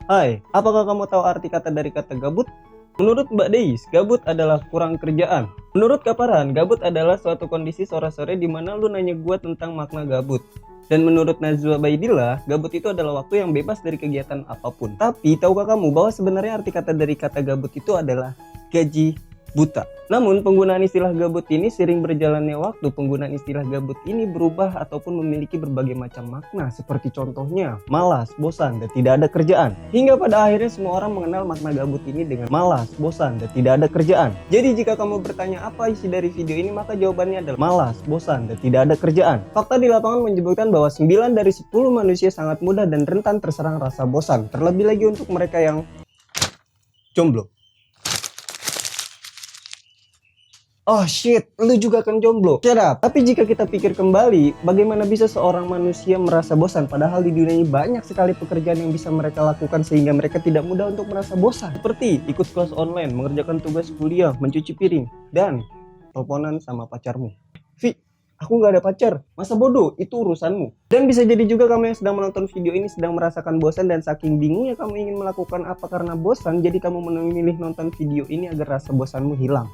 Hai, apakah kamu tahu arti kata dari kata gabut? Menurut Mbak Deis, gabut adalah kurang kerjaan. Menurut Kaparan, gabut adalah suatu kondisi sore-sore di mana lu nanya gua tentang makna gabut. Dan menurut Najwa Baidillah, gabut itu adalah waktu yang bebas dari kegiatan apapun. Tapi, tahukah kamu bahwa sebenarnya arti kata dari kata gabut itu adalah gaji buta? Namun, penggunaan istilah gabut ini sering berjalannya waktu. Penggunaan istilah gabut ini berubah ataupun memiliki berbagai macam makna, seperti contohnya malas, bosan, dan tidak ada kerjaan. Hingga pada akhirnya semua orang mengenal makna gabut ini dengan malas, bosan, dan tidak ada kerjaan. Jadi jika kamu bertanya apa isi dari video ini, maka jawabannya adalah malas, bosan, dan tidak ada kerjaan. Fakta di lapangan menyebutkan bahwa 9 dari 10 manusia sangat mudah dan rentan terserang rasa bosan. Terlebih lagi untuk mereka yang jomblo. Oh shit, lu juga kan jomblo. Shut up. Tapi jika kita pikir kembali, bagaimana bisa seorang manusia merasa bosan padahal di dunia ini banyak sekali pekerjaan yang bisa mereka lakukan sehingga mereka tidak mudah untuk merasa bosan. Seperti ikut kelas online, mengerjakan tugas kuliah, mencuci piring, dan teleponan sama pacarmu. Vi, aku nggak ada pacar. Masa bodoh, itu urusanmu. Dan bisa jadi juga kamu yang sedang menonton video ini sedang merasakan bosan dan saking bingungnya kamu ingin melakukan apa karena bosan, jadi kamu memilih nonton video ini agar rasa bosanmu hilang.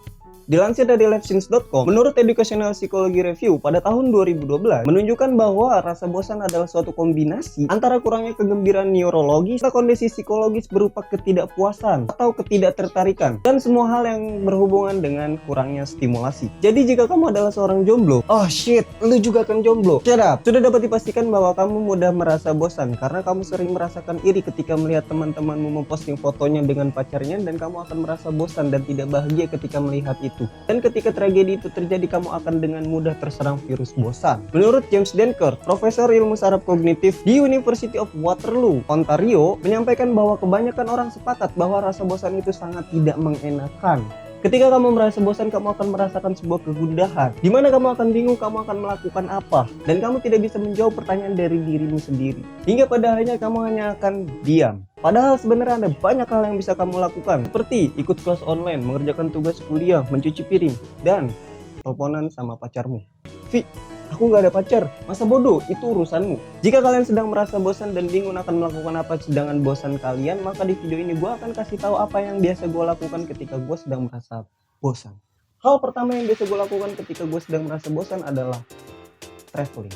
Dilansir dari LiveSince.com, menurut Educational Psychology Review pada tahun 2012 menunjukkan bahwa rasa bosan adalah suatu kombinasi antara kurangnya kegembiraan neurologis atau kondisi psikologis berupa ketidakpuasan atau ketidaktertarikan dan semua hal yang berhubungan dengan kurangnya stimulasi. Jadi jika kamu adalah seorang jomblo, oh shit, lu juga kan jomblo. Shut up. Sudah dapat dipastikan bahwa kamu mudah merasa bosan karena kamu sering merasakan iri ketika melihat teman-temanmu memposting fotonya dengan pacarnya dan kamu akan merasa bosan dan tidak bahagia ketika melihat itu. Dan ketika tragedi itu terjadi, kamu akan dengan mudah terserang virus bosan. Menurut James Denker, Profesor Ilmu Saraf Kognitif di University of Waterloo, Ontario, menyampaikan bahwa kebanyakan orang sepakat bahwa rasa bosan itu sangat tidak mengenakan. Ketika kamu merasa bosan, kamu akan merasakan sebuah kegundahan, di mana kamu akan bingung kamu akan melakukan apa, dan kamu tidak bisa menjawab pertanyaan dari dirimu sendiri. Hingga pada akhirnya kamu hanya akan diam. Padahal sebenarnya ada banyak hal yang bisa kamu lakukan, seperti ikut kelas online, mengerjakan tugas kuliah, mencuci piring, dan teleponan sama pacarmu. Vi, aku nggak ada pacar. Masa bodoh, itu urusanmu. Jika kalian sedang merasa bosan dan bingung akan melakukan apa sedangkan bosan kalian, maka di video ini gue akan kasih tahu apa yang biasa gue lakukan ketika gue sedang merasa bosan. Hal pertama yang biasa gue lakukan ketika gue sedang merasa bosan adalah traveling.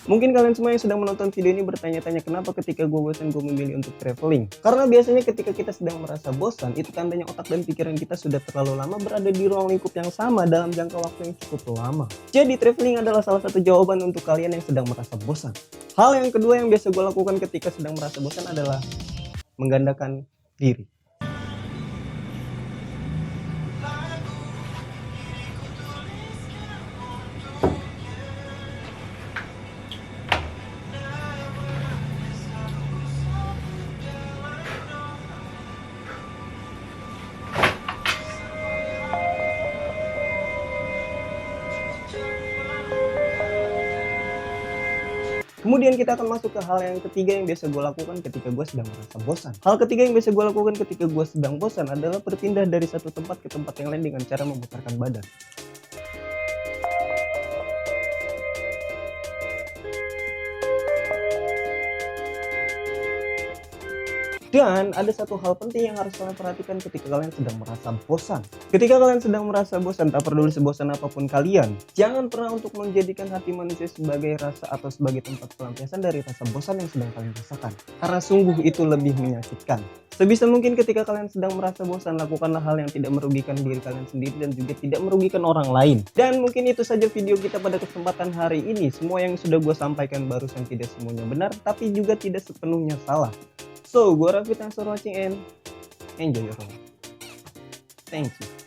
Mungkin kalian semua yang sedang menonton video ini bertanya-tanya kenapa ketika gue bosan gue memilih untuk traveling. Karena biasanya ketika kita sedang merasa bosan, itu tandanya otak dan pikiran kita sudah terlalu lama berada di ruang lingkup yang sama dalam jangka waktu yang cukup lama. Jadi traveling adalah salah satu jawaban untuk kalian yang sedang merasa bosan. Hal yang kedua yang biasa gue lakukan ketika sedang merasa bosan adalah menggandakan diri. Kemudian kita akan masuk ke hal yang ketiga yang biasa gue lakukan ketika gue sedang merasa bosan. Hal ketiga yang biasa gue lakukan ketika gue sedang bosan adalah berpindah dari satu tempat ke tempat yang lain dengan cara memutarkan badan. Dan ada satu hal penting yang harus kalian perhatikan ketika kalian sedang merasa bosan. Ketika kalian sedang merasa bosan, tak peduli sebosan apapun kalian, jangan pernah untuk menjadikan hati manusia sebagai rasa atau sebagai tempat pelampiasan dari rasa bosan yang sedang kalian rasakan. Karena sungguh itu lebih menyakitkan. Sebisa mungkin ketika kalian sedang merasa bosan, lakukanlah hal yang tidak merugikan diri kalian sendiri dan juga tidak merugikan orang lain. Dan mungkin itu saja video kita pada kesempatan hari ini. Semua yang sudah gue sampaikan barusan tidak semuanya benar, tapi juga tidak sepenuhnya salah. So, gua Raffi, thanks for watching and enjoy your life. Thank you.